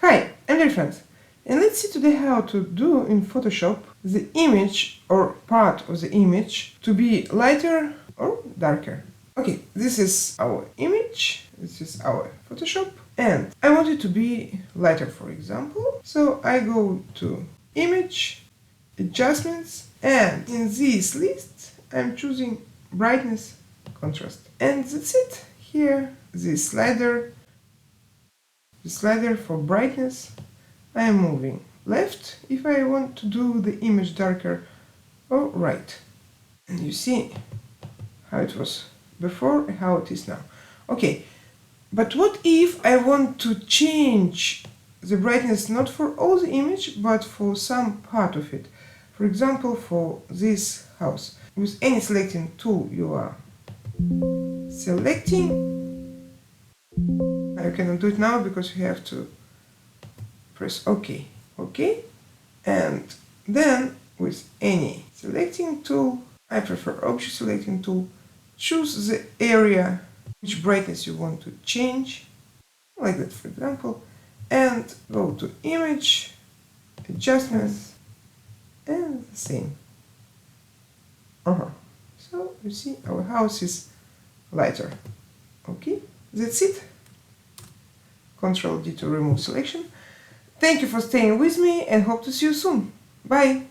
Hi, I'm Delphine, and let's see today how to do in Photoshop the image or part of the image to be lighter or darker. Okay, this is our image, this is our Photoshop, and I want it to be lighter, for example. So I go to Image, Adjustments, and in this list I'm choosing Brightness, Contrast. And that's it. Here, this slider for brightness, I am moving left if I want to do the image darker, or right. And you see how it was before and how it is now. Okay, but what if I want to change the brightness not for all the image but for some part of it? For example, for this house. With any selecting tool you are selecting, I cannot do it now because you have to press OK. OK. And then with any selecting tool, I prefer object selecting tool, choose the area which brightness you want to change, like that for example, and go to image, adjustments, and the same. So you see our house is lighter. Okay, that's it. Ctrl D to remove selection. Thank you for staying with me and hope to see you soon. Bye!